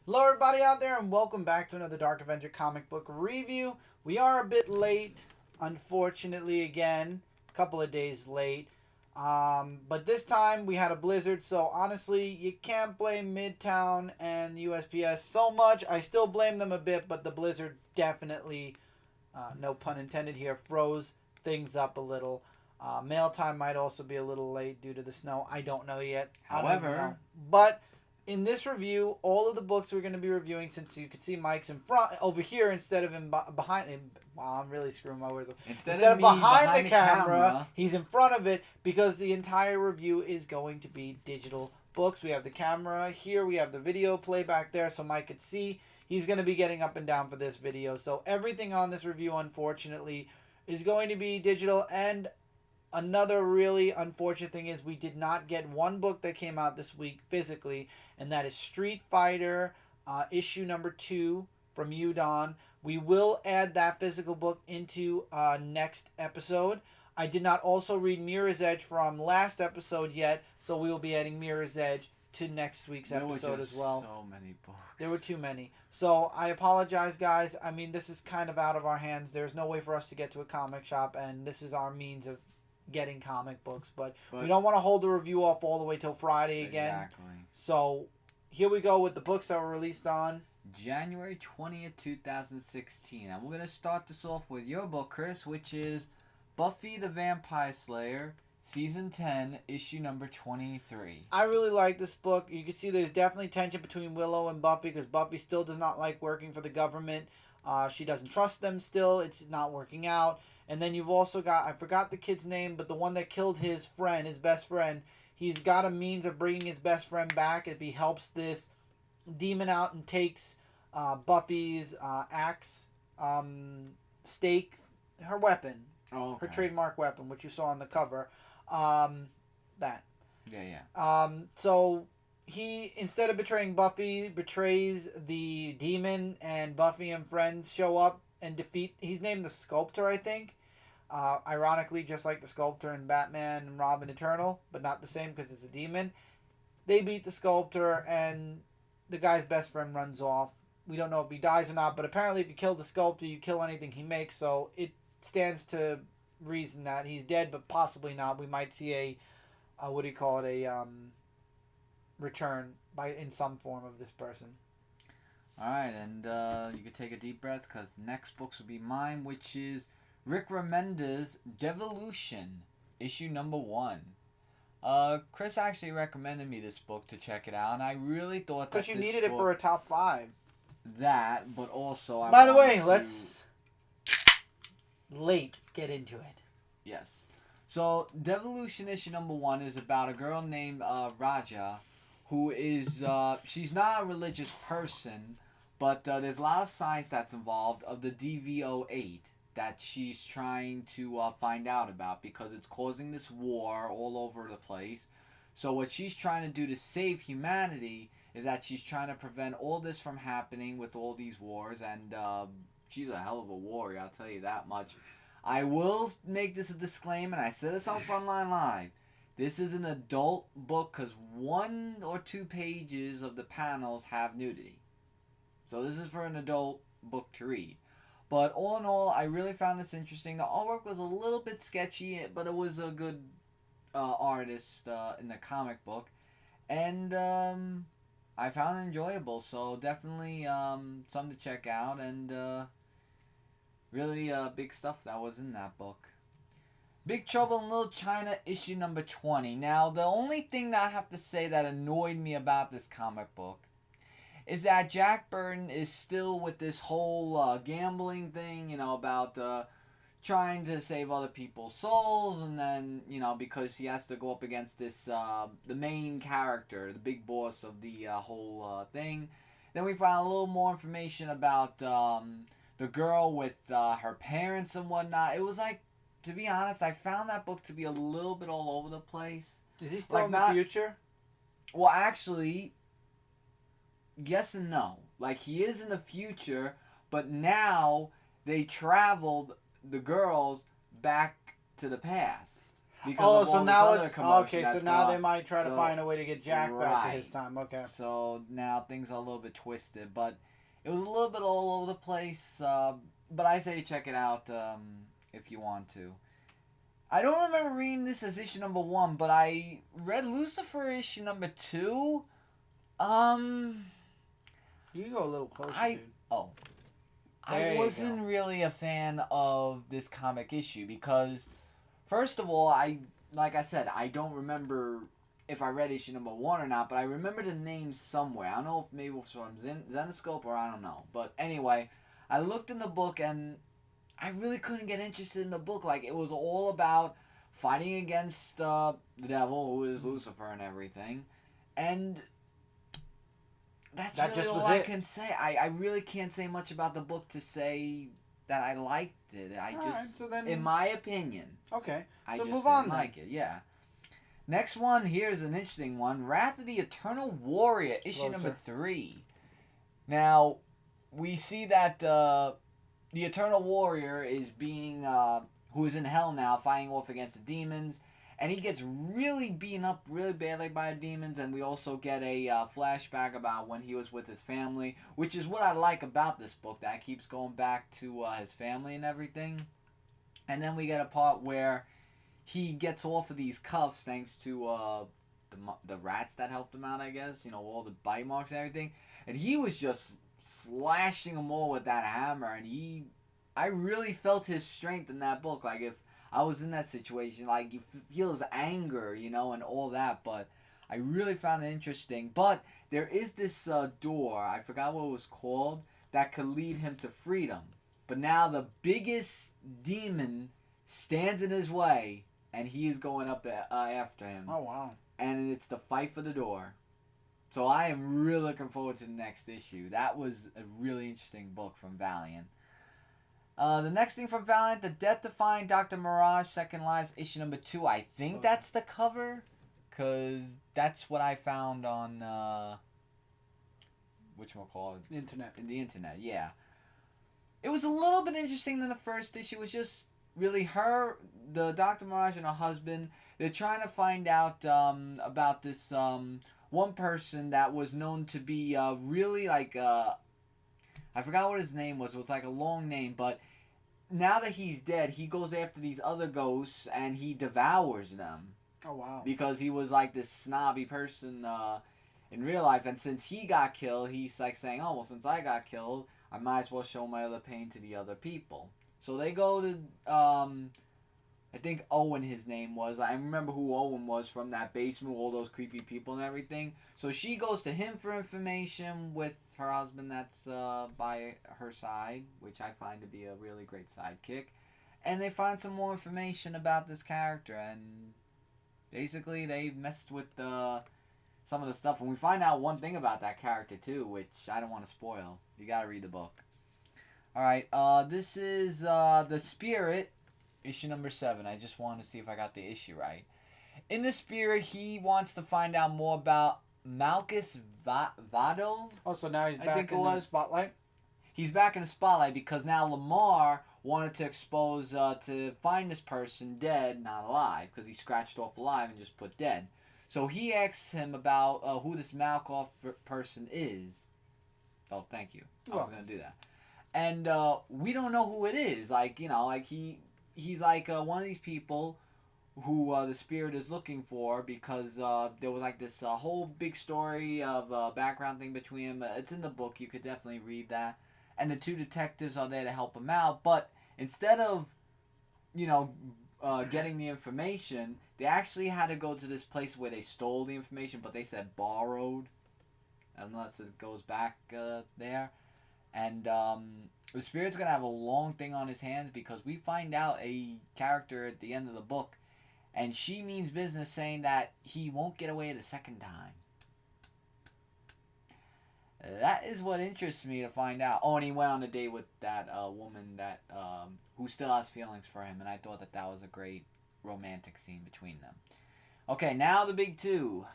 Hello, everybody out there, and welcome back to another Dark Avenger comic book review. We are a bit late, unfortunately, again, a couple of days late. But this time we had a blizzard, so honestly, you can't blame Midtown and the USPS so much. I still blame them a bit, but the blizzard definitely, no pun intended here, froze things up a little. Mail time might also be a little late due to the snow. I don't know yet. I don't even know. But in this review, all of the books we're going to be reviewing, since you can see Mike's in front over here instead of in behind. Wow, I'm really screwing my words up. Instead of of behind the camera, he's in front of it because the entire review is going to be digital books. We have the camera here, we have the video playback there, so Mike could see. He's going to be getting up and down for this video, so everything on this review, unfortunately, is going to be digital. And another really unfortunate thing is we did not get one book that came out this week physically, and that is Street Fighter issue number 2 from Udon. We will add that physical book into next episode. I did not also read Mirror's Edge from last episode yet, so we will be adding Mirror's Edge to next week's episode as well. So many books. There were too many. So I apologize, guys. I mean, this is kind of out of our hands. There's no way for us to get to a comic shop, and this is our means of getting comic books. But we don't want to hold the review off all the way till Friday again. Exactly. So here we go with the books that were released on January 20th, 2016. And we're going to start this off with your book, Chris, which is Buffy the Vampire Slayer, Season 10, issue number 23. I really like this book. You can see there's definitely tension between Willow and Buffy because Buffy still does not like working for the government. She doesn't trust them still. It's not working out. And then you've also got, I forgot the kid's name, but the one that killed his friend, his best friend, he's got a means of bringing his best friend back if he helps this demon out and takes Buffy's axe, stake, her weapon, her trademark weapon, which you saw on the cover. That. Yeah. So he, instead of betraying Buffy, betrays the demon, and Buffy and friends show up and defeat. He's named the Sculptor, I think. Ironically, just like the Sculptor in Batman and Robin Eternal, but not the same because it's a demon. They beat the Sculptor, and the guy's best friend runs off. We don't know if he dies or not, but apparently if you kill the Sculptor, you kill anything he makes, so it stands to reason that he's dead, but possibly not. We might see a return in some form of this person. Alright, and you can take a deep breath because next books will be mine, which is Rick Remender's Devolution, issue number 1. Chris actually recommended me this book to check it out, and I really thought that because you needed it for a top 5. That, but also By the way, let's get into it. Yes. So, Devolution issue number 1 is about a girl named Raja, who is, she's not a religious person, but there's a lot of science that's involved of the DV08 that she's trying to find out about because it's causing this war all over the place. So what she's trying to do to save humanity is that she's trying to prevent all this from happening with all these wars, and she's a hell of a warrior, I'll tell you that much. I will make this a disclaimer, and I said this on Frontline Live. This is an adult book because 1 or 2 pages of the panels have nudity. So this is for an adult book to read. But all in all, I really found this interesting. The artwork was a little bit sketchy, but it was a good artist in the comic book. And I found it enjoyable. So definitely something to check out. And really big stuff that was in that book. Big Trouble in Little China, issue number 20. Now, the only thing that I have to say that annoyed me about this comic book is that Jack Burton is still with this whole gambling thing, you know, about trying to save other people's souls, and then, you know, because he has to go up against this, the main character, the big boss of the whole thing. Then we find a little more information about the girl with her parents and whatnot. It was like, to be honest, I found that book to be a little bit all over the place. Is he still in the future? Well, actually, yes and no. Like, he is in the future, but now they traveled the girls back to the past. because of so all now this other it's commotion okay. So that's now going they on. might try to So- find a way to get Jack back to his Right. time. Okay. So now things are a little bit twisted, but it was a little bit all over the place. But I say check it out if you want to. I don't remember reading this as issue number 1, but I read Lucifer issue number 2. You can go a little closer, dude. Oh. There I you wasn't go. really a fan of this comic issue because, first of all, like I said, I don't remember if I read issue number 1 or not, but I remember the name somewhere. I don't know if maybe it was from Zenoscope or I don't know. But anyway, I looked in the book and I really couldn't get interested in the book. Like, it was all about fighting against the devil, who is Lucifer and everything. And that's That really just all was I it. can say. I really can't say much about the book to say that I liked it. Alright, so then- in my opinion, Okay. I So just move didn't on then. like it. Yeah. Next one, here's an interesting one. Wrath of the Eternal Warrior, issue number Closer. 3. Now, we see that the Eternal Warrior is being, who is in hell now, fighting off against the demons. And he gets really beaten up really badly by the demons. And we also get a flashback about when he was with his family. Which is what I like about this book. That keeps going back to his family and everything. And then we get a part where he gets off of these cuffs thanks to the rats that helped him out, I guess. You know, all the bite marks and everything. And he was just slashing them all with that hammer. And I really felt his strength in that book. Like, if I was in that situation, like, you feel his anger, you know, and all that. But I really found it interesting. But there is this door, I forgot what it was called, that could lead him to freedom. But now the biggest demon stands in his way, and he is going up after him. Oh, wow. And it's the fight for the door. So I am really looking forward to the next issue. That was a really interesting book from Valiant. The next thing from Valiant, the Defying Dr. Mirage, Second Lives, issue number 2. I think that's the cover, because that's what I found on, whatchamacallit? Internet. In the internet, yeah. It was a little bit interesting than the first issue. It was just really her, the Dr. Mirage and her husband. They're trying to find out about this one person that was known to be really like, I forgot what his name was. It was like a long name, but now that he's dead, he goes after these other ghosts and he devours them. Oh, wow. Because he was like this snobby person in real life, and since he got killed, he's like saying, oh, well, since I got killed, I might as well show my other pain to the other people. So they go to, I think Owen his name was. I remember who Owen was from that basement with all those creepy people and everything. So she goes to him for information with her husband that's by her side, which I find to be a really great sidekick. And they find some more information about this character, and basically they messed with some of the stuff. And we find out one thing about that character too, which I don't want to spoil. You gotta read the book. Alright, this is The Spirit, issue number 7. I just wanted to see if I got the issue right. In The Spirit, he wants to find out more about Malchus Vado. Oh, so now he's I back think it in the was. spotlight? He's back in the spotlight because now Lamar wanted to expose, to find this person dead, not alive, because he scratched off alive and just put dead. So he asks him about who this Malkoff person is. Oh, thank you. I was going to do that. And we don't know who it is. Like, you know, like he's like one of these people who the Spirit is looking for because there was like this whole big story of background thing between him. It's in the book. You could definitely read that. And the 2 detectives are there to help him out. But instead of, you know, getting the information, they actually had to go to this place where they stole the information, but they said borrowed, unless it goes back there. And the Spirit's going to have a long thing on his hands because we find out a character at the end of the book, and she means business saying that he won't get away the second time. That is what interests me to find out. Oh, and he went on a date with that woman that who still has feelings for him, and I thought that was a great romantic scene between them. Okay, now the big 2.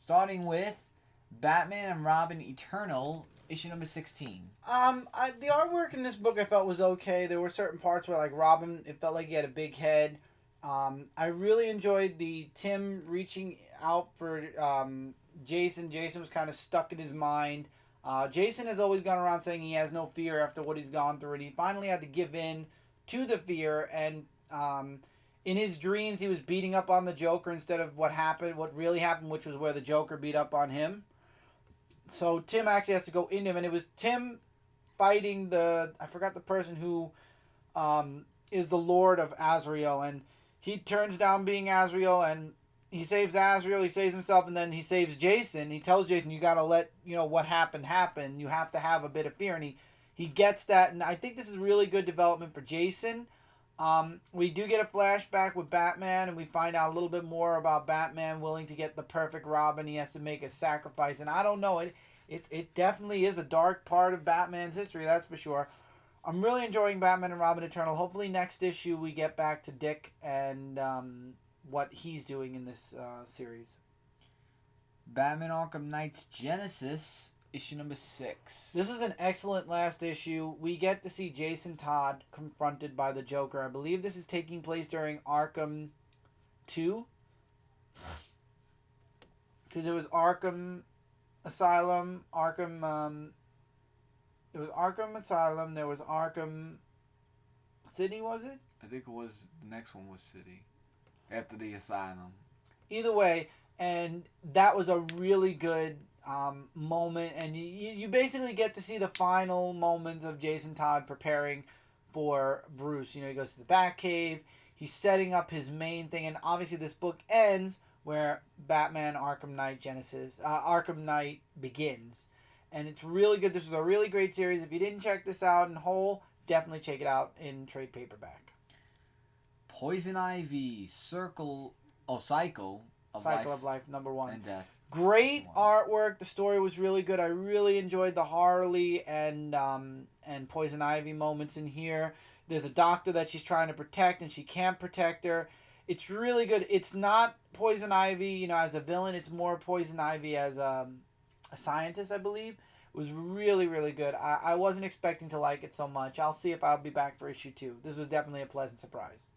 Starting with Batman and Robin Eternal, issue number 16. The artwork in this book I felt was okay. There were certain parts where, like, Robin, it felt like he had a big head. I really enjoyed the Tim reaching out for Jason. Jason was kind of stuck in his mind. Jason has always gone around saying he has no fear after what he's gone through, and he finally had to give in to the fear. And in his dreams, he was beating up on the Joker instead of what really happened, which was where the Joker beat up on him. So Tim actually has to go into him, and it was Tim fighting I forgot the person who is the Lord of Azrael, and he turns down being Azrael, and he saves Azrael, he saves himself, and then he saves Jason. He tells Jason, you gotta let, what happened happen. You have to have a bit of fear, and he gets that, and I think this is really good development for Jason. We do get a flashback with Batman, and we find out a little bit more about Batman willing to get the perfect Robin. He has to make a sacrifice, and I don't know, it definitely is a dark part of Batman's history, that's for sure. I'm really enjoying Batman and Robin Eternal. Hopefully next issue we get back to Dick and what he's doing in this series. Batman Arkham Knight's Genesis, issue number 6. This was an excellent last issue. We get to see Jason Todd confronted by the Joker. I believe this is taking place during Arkham 2. Because it was Arkham Asylum, it was Arkham Asylum, there was Arkham City, was it? I think it was, the next one was City. After the Asylum. Either way, and that was a really good moment, and you basically get to see the final moments of Jason Todd preparing for Bruce. He goes to the Batcave, he's setting up his main thing, and obviously this book ends where Batman Arkham Knight begins. And it's really good. This was a really great series. If you didn't check this out in whole, definitely check it out in trade paperback. Poison Ivy, Cycle of Life, number 1. And Death. Great artwork. The story was really good. I really enjoyed the Harley and Poison Ivy moments in here. There's a doctor that she's trying to protect, and she can't protect her. It's really good. It's not Poison Ivy, as a villain. It's more Poison Ivy as a scientist, I believe. It was really, really good. I wasn't expecting to like it so much. I'll see if I'll be back for issue 2. This was definitely a pleasant surprise.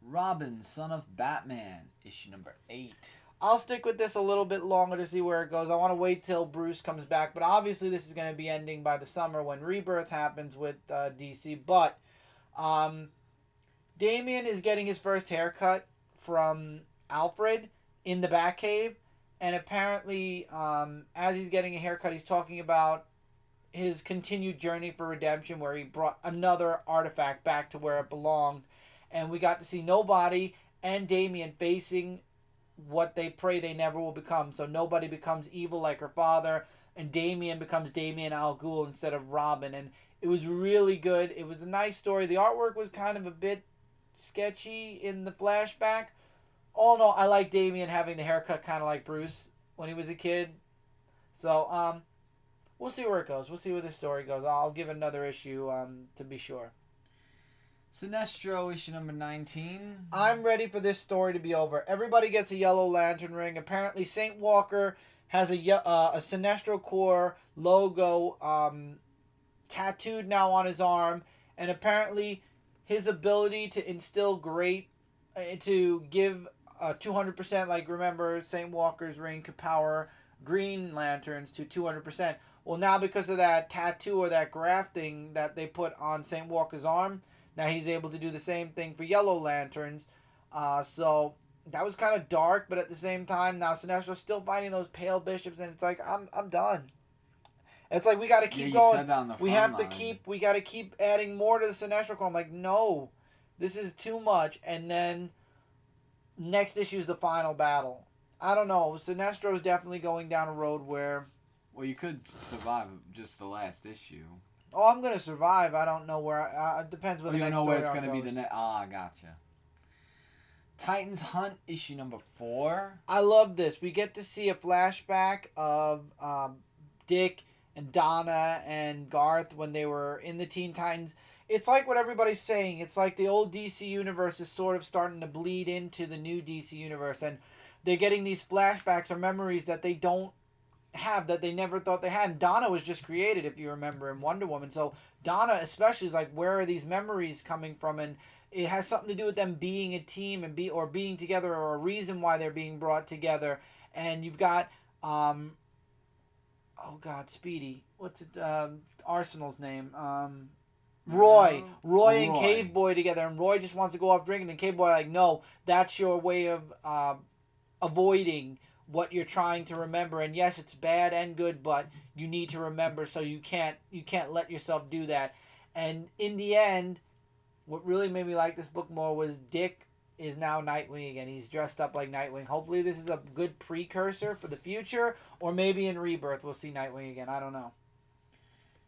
Robin, Son of Batman, issue number 8. I'll stick with this a little bit longer to see where it goes. I want to wait till Bruce comes back, but obviously this is going to be ending by the summer when Rebirth happens with DC. But Damian is getting his first haircut from Alfred in the Batcave. And apparently, as he's getting a haircut, he's talking about his continued journey for redemption, where he brought another artifact back to where it belonged. And we got to see Nobody and Damian facing what they pray they never will become. So Nobody becomes evil like her father, and Damian becomes Damian Al Ghul instead of Robin. And it was really good. It was a nice story. The artwork was kind of a bit sketchy in the flashback. All in all, I like Damian having the haircut kind of like Bruce when he was a kid. So, we'll see where it goes. We'll see where the story goes. I'll give it another issue to be sure. Sinestro, issue number 19. I'm ready for this story to be over. Everybody gets a yellow lantern ring. Apparently, St. Walker has a Sinestro Corps logo tattooed now on his arm. And apparently, his ability to instill to give 200%, like remember St. Walker's ring could power Green Lanterns to 200%. Well, now because of that tattoo or that grafting that they put on St. Walker's arm, now he's able to do the same thing for Yellow Lanterns. So that was kind of dark, but at the same time, now Sinestro's still fighting those pale bishops, and it's like I'm done. It's like we got to keep going. We got to keep adding more to the Sinestro Corps. I'm like, no, this is too much. And then next issue is the final battle. I don't know. Sinestro's definitely going down a road where... Well, you could survive just the last issue. Oh, I'm going to survive. I don't know where... it depends where the next story goes. You don't know where it's going to be the next... Ah, gotcha. Titans Hunt, issue number 4. I love this. We get to see a flashback of Dick and Donna and Garth when they were in the Teen Titans. It's like what everybody's saying. It's like the old DC universe is sort of starting to bleed into the new DC universe, and they're getting these flashbacks or memories that they don't have, that they never thought they had. And Donna was just created, if you remember, in Wonder Woman. So Donna especially is like, where are these memories coming from? And It has something to do with them being a team and being together, or a reason why they're being brought together. And you've got oh God, Speedy. What's it? Arsenal's name. Roy. Roy and Cave Boy together, and Roy just wants to go off drinking, and Cave Boy like, no, that's your way of avoiding what you're trying to remember. And yes, it's bad and good, but you need to remember, so you can't let yourself do that. And in the end, what really made me like this book more was Dick is now Nightwing again. He's dressed up like Nightwing. Hopefully this is a good precursor for the future, or maybe in Rebirth we'll see Nightwing again. I don't know.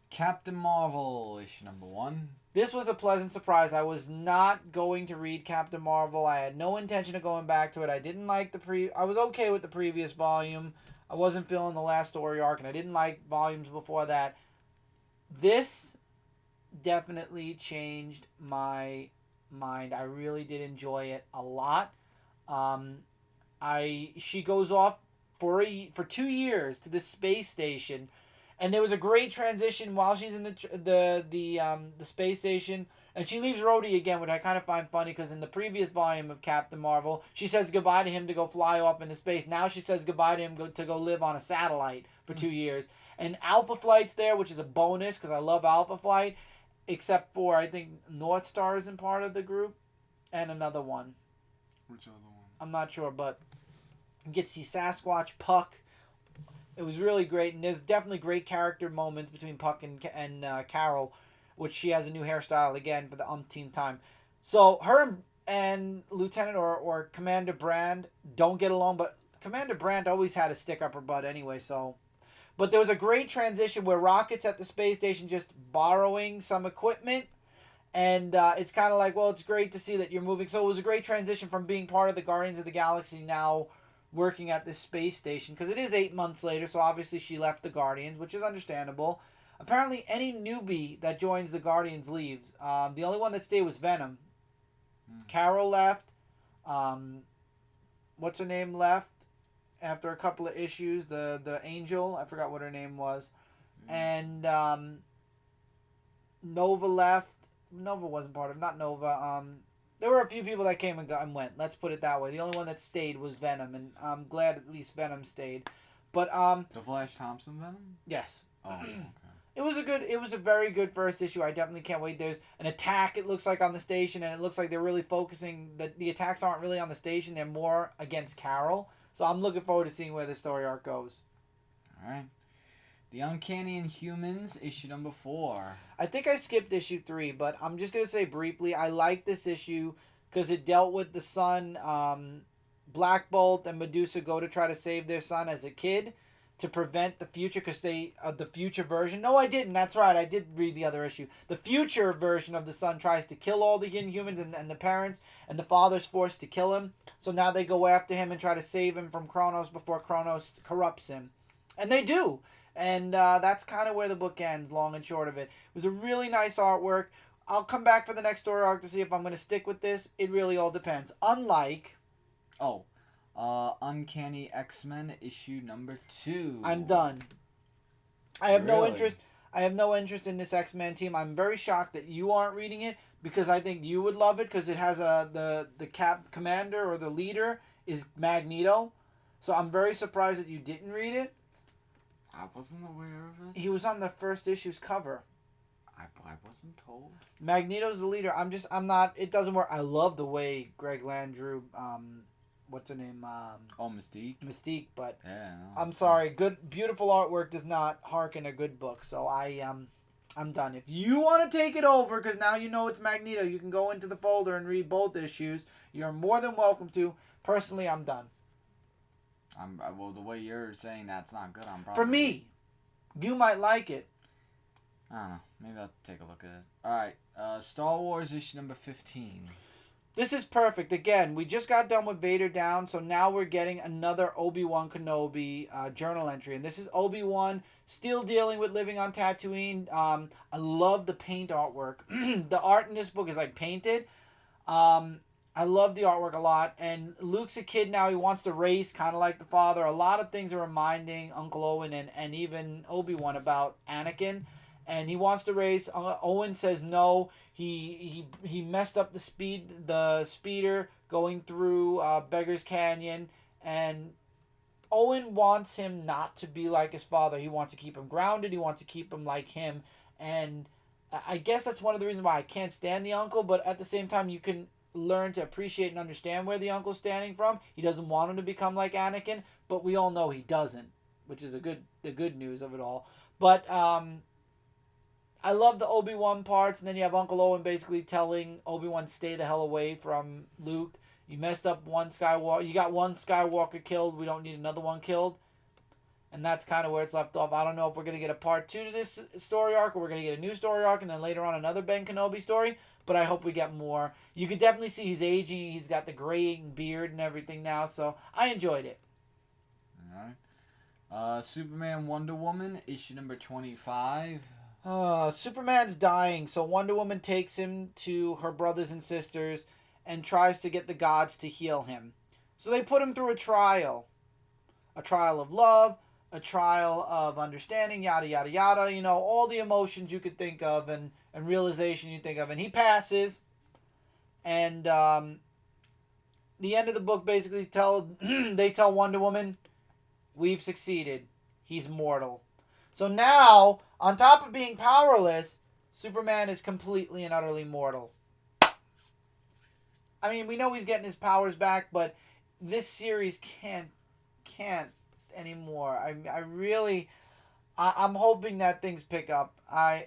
Captain Marvel, issue number 1. This was a pleasant surprise. I was not going to read Captain Marvel. I had no intention of going back to it. I didn't like I was okay with the previous volume. I wasn't feeling the last story arc, and I didn't like volumes before that. This definitely changed my mind. I really did enjoy it a lot. She goes off for 2 years to the space station, and there was a great transition while she's in the space station, and she leaves Rhodey again, which I kind of find funny, because in the previous volume of Captain Marvel, she says goodbye to him to go fly off into space. Now she says goodbye to him to go live on a satellite for 2 years. And Alpha Flight's there, which is a bonus, because I love Alpha Flight, except for, I think, North Star isn't part of the group, and another one. Which other one? I'm not sure, but you get to see Sasquatch, Puck. It was really great, and there's definitely great character moments between Puck and Carol, which she has a new hairstyle again for the umpteenth time. So her and Lieutenant or Commander Brand don't get along, but Commander Brand always had a stick up her butt anyway, so... But there was a great transition where Rocket's at the space station just borrowing some equipment. And it's kind of like, well, it's great to see that you're moving. So it was a great transition from being part of the Guardians of the Galaxy now working at this space station. Because it is 8 months later, so obviously she left the Guardians, which is understandable. Apparently any newbie that joins the Guardians leaves. The only one that stayed was Venom. Carol left. What's her name left? After a couple of issues, the Angel, I forgot what her name was, and Nova left. Nova wasn't part of, not Nova. There were a few people that came and went. Let's put it that way. The only one that stayed was Venom, and I'm glad at least Venom stayed. But the Flash Thompson Venom. Yes. Oh, okay. It was a very good first issue. I definitely can't wait. There's an attack, it looks like, on the station, and it looks like they're really focusing. The attacks aren't really on the station; they're more against Carol. So I'm looking forward to seeing where the story arc goes. All right. The Uncanny Inhumans, issue number 4. I think I skipped issue 3, but I'm just going to say briefly, I like this issue because it dealt with the son. Black Bolt and Medusa go to try to save their son as a kid to prevent the future, because the future version... No, I didn't. That's right. I did read the other issue. The future version of the son tries to kill all the Inhumans and the parents, and the father's forced to kill him. So now they go after him and try to save him from Kronos before Kronos corrupts him. And they do. And that's kind of where the book ends, long and short of it. It was a really nice artwork. I'll come back for the next story arc to see if I'm going to stick with this. It really all depends. Unlike... Uncanny X-Men, issue number 2. I'm done. I have no Really? interest. I have no interest in this X-Men team. I'm very shocked that you aren't reading it, because I think you would love it, because it has the commander or the leader is Magneto. So I'm very surprised that you didn't read it. I wasn't aware of it. He was on the first issue's cover. I wasn't told. Magneto's the leader. I'm not. It doesn't work. I love the way Greg Land drew. What's her name? Mystique. Mystique, but Yeah. I'm sorry. Good, beautiful artwork does not harken a good book. So I'm done. If you want to take it over, because now you know it's Magneto, you can go into the folder and read both issues. You're more than welcome to. Personally, I'm done. Well, the way you're saying that's not good. I'm probably... For me, you might like it. I don't know. Maybe I'll take a look at it. All right. Star Wars issue number 15. This is perfect. Again, we just got done with Vader down, so now we're getting another Obi-Wan Kenobi journal entry. And this is Obi-Wan still dealing with living on Tatooine. I love the paint artwork. The art in this book is like painted. I love the artwork a lot. And Luke's a kid now. He wants to race, kind of like the father. A lot of things are reminding Uncle Owen and even Obi-Wan about Anakin. and he wants to race. Owen says no. He messed up the speeder going through Beggar's Canyon, and Owen wants him not to be like his father. He wants to keep him grounded. He wants to keep him like him, and I guess that's one of the reasons why I can't stand the uncle. But at the same time, you can learn to appreciate and understand where the uncle's standing from. He doesn't want him to become like Anakin, but we all know he doesn't, which is the good news of it all. But I love the Obi-Wan parts, and then you have Uncle Owen basically telling Obi-Wan to stay the hell away from Luke. You messed up one Skywalker. You got one Skywalker killed. We don't need another one killed. And that's kind of where it's left off. I don't know if we're going to get a part 2 to this story arc, or we're going to get a new story arc, and then later on another Ben Kenobi story. But I hope we get more. You could definitely see he's aging. He's got the graying beard and everything now. So I enjoyed it. All right. Superman, Wonder Woman, issue number 25. Superman's dying, so Wonder Woman takes him to her brothers and sisters and tries to get the gods to heal him. So they put him through a trial. A trial of love, a trial of understanding, yada, yada, yada. You know, all the emotions you could think of and realization you think of. And he passes. And the end of the book basically they tell Wonder Woman, we've succeeded. He's mortal. So now, on top of being powerless, Superman is completely and utterly mortal. I mean, we know he's getting his powers back, but this series can't anymore. I'm hoping that things pick up.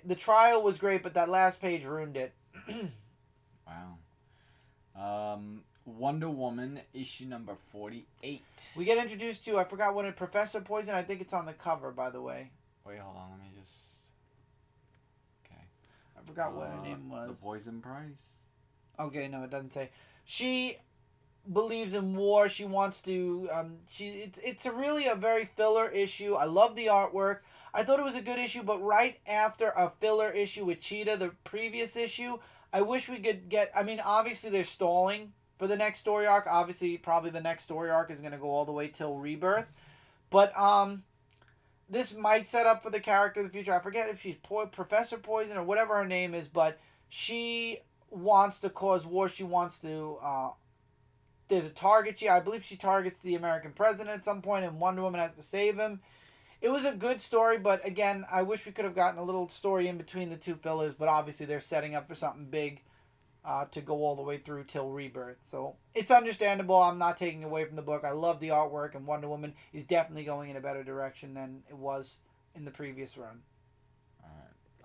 The trial was great, but that last page ruined it. Wow. Wonder Woman, issue number 48. We get introduced to, I forgot what it, Professor Poison. I think it's on the cover, by the way. Wait, hold on. Let me just... Okay. I forgot what her name was. The Poison Price? Okay, no, it doesn't say. She believes in war. She wants to... It's really a very filler issue. I love the artwork. I thought it was a good issue, but right after a filler issue with Cheetah, the previous issue, I wish we could get... I mean, obviously they're stalling for the next story arc. Obviously, probably the next story arc is going to go all the way till Rebirth. But, this might set up for the character of the future. I forget if she's Professor Poison or whatever her name is, but she wants to cause war. She wants to... there's a target. I believe she targets the American president at some point, and Wonder Woman has to save him. It was a good story, but again, I wish we could have gotten a little story in between the two fillers, but obviously they're setting up for something big to go all the way through till Rebirth. So it's understandable. I'm not taking away from the book. I love the artwork, and Wonder Woman is definitely going in a better direction than it was in the previous run.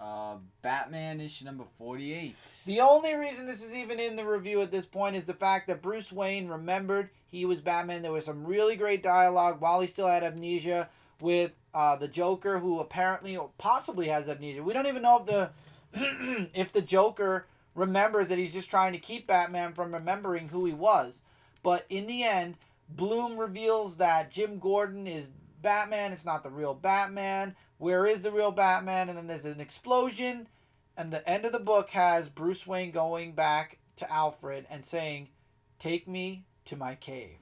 Alright. Batman issue number 48. The only reason this is even in the review at this point is the fact that Bruce Wayne remembered he was Batman. There was some really great dialogue while he still had amnesia with the Joker, who apparently or possibly has amnesia. We don't even know if the Joker remembers that he's just trying to keep Batman from remembering who he was. But in the end, Bloom reveals that Jim Gordon is Batman. It's not the real Batman. Where is the real Batman? And then there's an explosion. And the end of the book has Bruce Wayne going back to Alfred and saying, "Take me to my cave."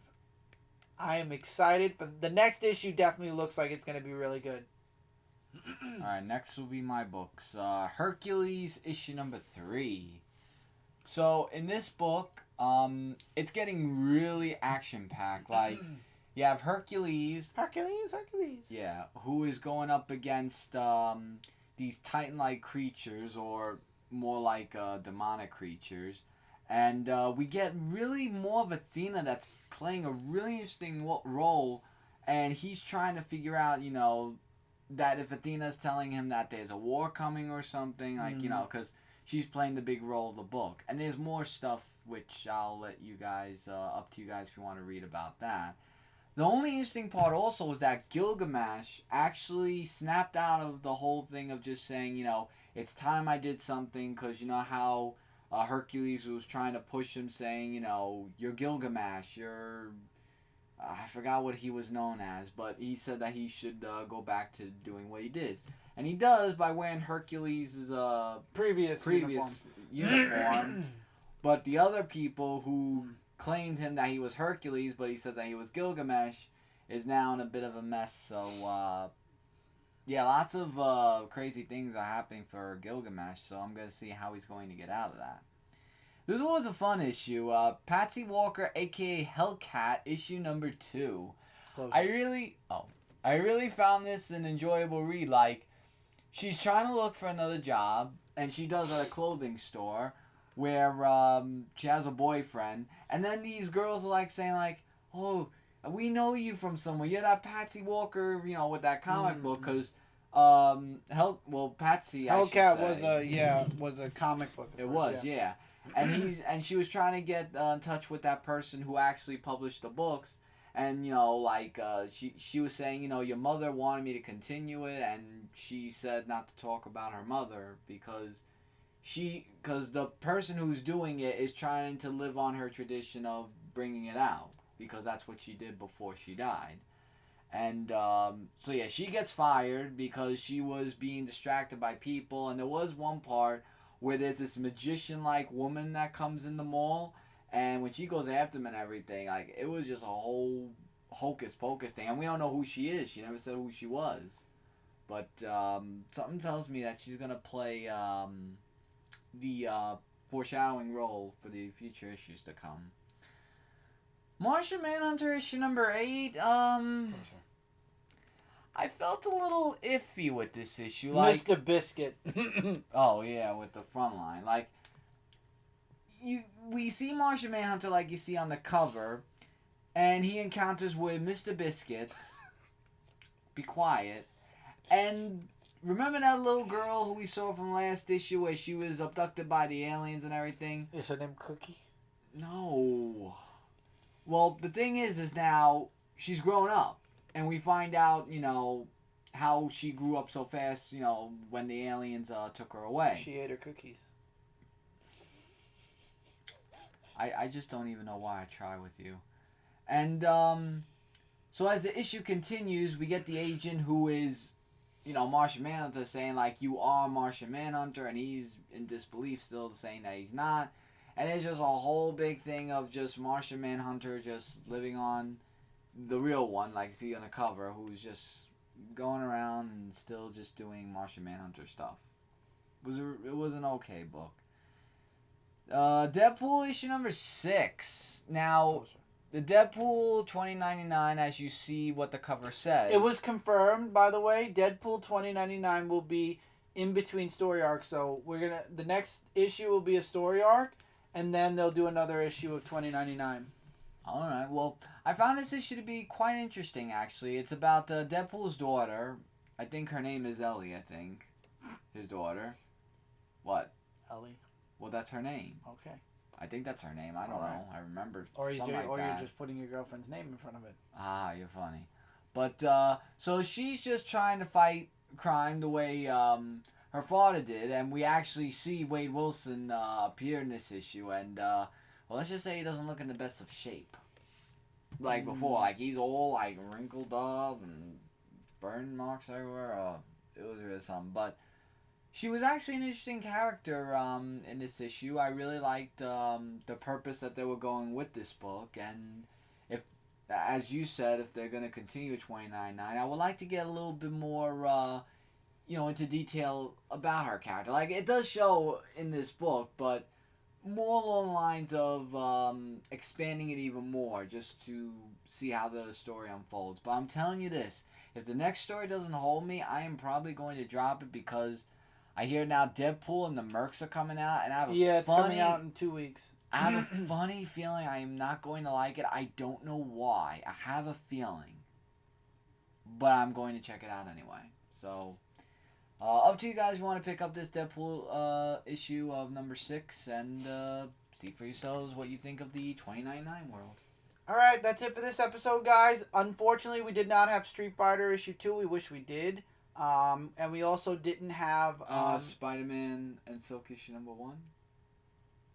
I am excited. For the next issue definitely looks like it's going to be really good. Alright, next will be my books. Hercules issue number 3. So, in this book, it's getting really action-packed. Like, you have Hercules. Hercules. Yeah, who is going up against these Titan-like creatures, or more like demonic creatures. And we get really more of Athena that's playing a really interesting role. And he's trying to figure out, you know, that if Athena's telling him that there's a war coming or something, like, you know, because she's playing the big role of the book. And there's more stuff which I'll let you guys, up to you guys if you want to read about that. The only interesting part also is that Gilgamesh actually snapped out of the whole thing of just saying, you know, it's time I did something, because you know how Hercules was trying to push him, saying, you know, you're Gilgamesh, you're... I forgot what he was known as, but he said that he should go back to doing what he did. And he does by wearing Hercules' previous uniform. But the other people who claimed him that he was Hercules, but he said that he was Gilgamesh, is now in a bit of a mess. So Yeah, lots of crazy things are happening for Gilgamesh, so I'm going to see how he's going to get out of that. This one was a fun issue. Patsy Walker, A.K.A. Hellcat, issue number 2. Closer. I really found this an enjoyable read. Like, she's trying to look for another job, and she does at a clothing store where she has a boyfriend, and then these girls are like saying like, "Oh, we know you from somewhere. You're that Patsy Walker, you know, with that comic book." Because Patsy Hellcat was a comic book. It was, yeah. And she was trying to get in touch with that person who actually published the books. And, you know, like, she was saying, you know, your mother wanted me to continue it, and she said not to talk about her mother because the person who's doing it is trying to live on her tradition of bringing it out, because that's what she did before she died. And, so yeah, she gets fired because she was being distracted by people, and there was one part where there's this magician-like woman that comes in the mall, and when she goes after him and everything, like, it was just a whole hocus-pocus thing. And we don't know who she is. She never said who she was. But something tells me that she's going to play the foreshadowing role for the future issues to come. Martian Manhunter issue number 8. I felt a little iffy with this issue. Like, Mr. Biscuit. Oh, yeah, with the Frontline. Like, we see Martian Manhunter like you see on the cover, and he encounters with Mr. Biscuits. Be quiet. And remember that little girl who we saw from last issue where she was abducted by the aliens and everything? Is her name Cookie? No. Well, the thing is now she's grown up, and we find out, you know, how she grew up so fast, you know, when the aliens took her away. She ate her cookies. I just don't even know why I try with you. And, so as the issue continues, we get the agent who is, you know, Martian Manhunter saying, like, you are Martian Manhunter, and he's in disbelief still saying that he's not. And it's just a whole big thing of just Martian Manhunter just living on the real one, like you see on the cover, who's just going around and still just doing Martian Manhunter stuff. It was an okay book. Deadpool issue number 6. Now, the Deadpool 2099, as you see what the cover says. It was confirmed, by the way. Deadpool 2099 will be in between story arcs. So the next issue will be a story arc, and then they'll do another issue of 2099. All right. Well, I found this issue to be quite interesting, actually. It's about Deadpool's daughter. I think her name is Ellie, I think. His daughter. What? Ellie. Well, that's her name. Okay. I think that's her name. I don't know. I remember or something like that. You're just putting your girlfriend's name in front of it. Ah, you're funny. But, so she's just trying to fight crime the way her father did, and we actually see Wade Wilson appear in this issue, and, well, let's just say he doesn't look in the best of shape. Like before. Like, he's all, like, wrinkled up and burn marks everywhere. It was really something. But she was actually an interesting character in this issue. I really liked the purpose that they were going with this book. And if, as you said, if they're going to continue 29.9, I would like to get a little bit more, into detail about her character. Like, it does show in this book, but more along the lines of expanding it even more just to see how the story unfolds. But I'm telling you this, if the next story doesn't hold me, I am probably going to drop it because I hear now Deadpool and the Mercs are coming out, and I have it's coming out in 2 weeks. I have a funny feeling I am not going to like it. I don't know why. I have a feeling. But I'm going to check it out anyway. So, up to you guys. You want to pick up this Deadpool issue of number 6 and see for yourselves what you think of the 29.9 world. Alright, that's it for this episode, guys. Unfortunately, we did not have Street Fighter issue 2. We wish we did. And we also didn't have Spider-Man and Silk issue number 1.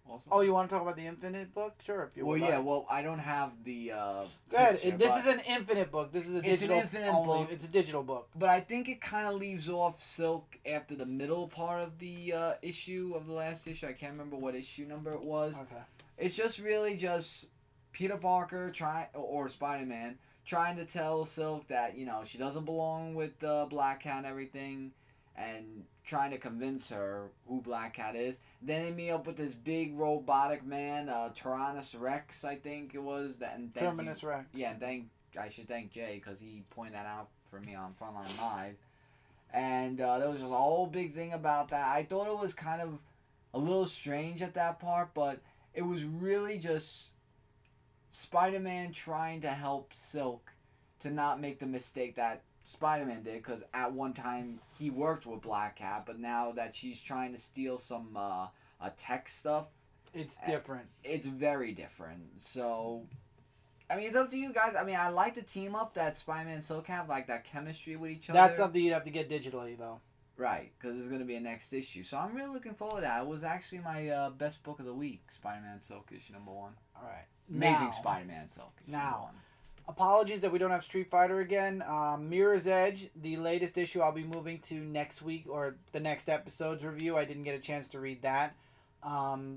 Also. Oh, you want to talk about the Infinite book? Sure, if you want. Well, yeah. Well, I don't have the. Go ahead. This is an Infinite book. This is a digital. It's an Infinite book. It's a digital book. But I think it kind of leaves off Silk after the middle part of the issue of the last issue. I can't remember what issue number it was. Okay. It's just really just Peter Parker or Spider-Man trying to tell Silk that, you know, she doesn't belong with Black Cat and everything, and trying to convince her who Black Cat is. Then they meet up with this big robotic man, Tyrannus Rex, I think it was. Terminus Rex. Yeah, and I should thank Jay because he pointed that out for me on Frontline Live. And there was just a whole big thing about that. I thought it was kind of a little strange at that part, but it was really just Spider-Man trying to help Silk to not make the mistake that Spider-Man did, because at one time he worked with Black Cat, but now that she's trying to steal some tech stuff, it's different. It's very different. So, I mean, it's up to you guys. I mean, I like the team up that Spider-Man and Silk have, like that chemistry with each other. That's something you'd have to get digitally, though. Right, because there's going to be a next issue. So I'm really looking forward to that. It was actually my best book of the week, Spider-Man Silk issue #1. All right. Amazing Spider-Man Silk issue now, #1. Apologies that we don't have Street Fighter again. Mirror's Edge, the latest issue, I'll be moving to next week or the next episode's review. I didn't get a chance to read that.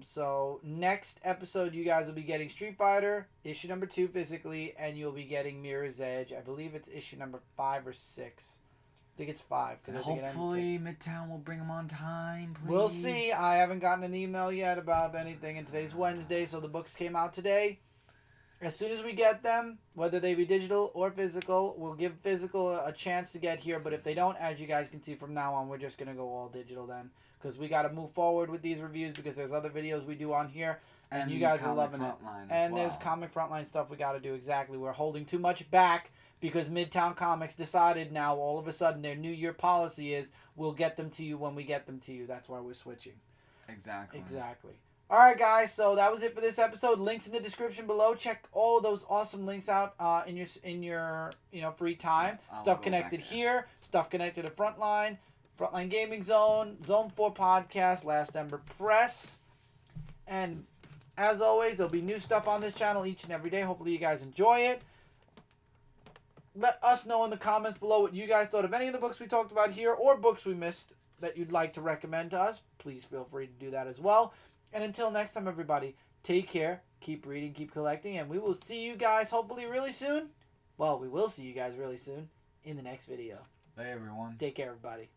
So next episode, you guys will be getting Street Fighter, issue #2 physically, and you'll be getting Mirror's Edge. I believe it's issue #5 or 6. I think it's 5. Hopefully Midtown will bring them on time, please. We'll see. I haven't gotten an email yet about anything, and today's Wednesday, so the books came out today. As soon as we get them, whether they be digital or physical, we'll give physical a chance to get here. But if they don't, as you guys can see from now on, we're just going to go all digital then. Because we got to move forward with these reviews because there's other videos we do on here. And you guys are loving it. And there's comic Frontline stuff we got to do. Exactly. We're holding too much back because Midtown Comics decided now all of a sudden their New Year policy is we'll get them to you when we get them to you. That's why we're switching. Exactly. All right, guys. So that was it for this episode. Links in the description below. Check all of those awesome links out in your free time. Stuff connected here. Stuff connected to Frontline Gaming Zone, Zone 4 Podcast, Last Ember Press, and as always, there'll be new stuff on this channel each and every day. Hopefully, you guys enjoy it. Let us know in the comments below what you guys thought of any of the books we talked about here or books we missed that you'd like to recommend to us. Please feel free to do that as well. And until next time, everybody, take care, keep reading, keep collecting, and we will see you guys hopefully really soon. Well, we will see you guys really soon in the next video. Hey, everyone. Take care, everybody.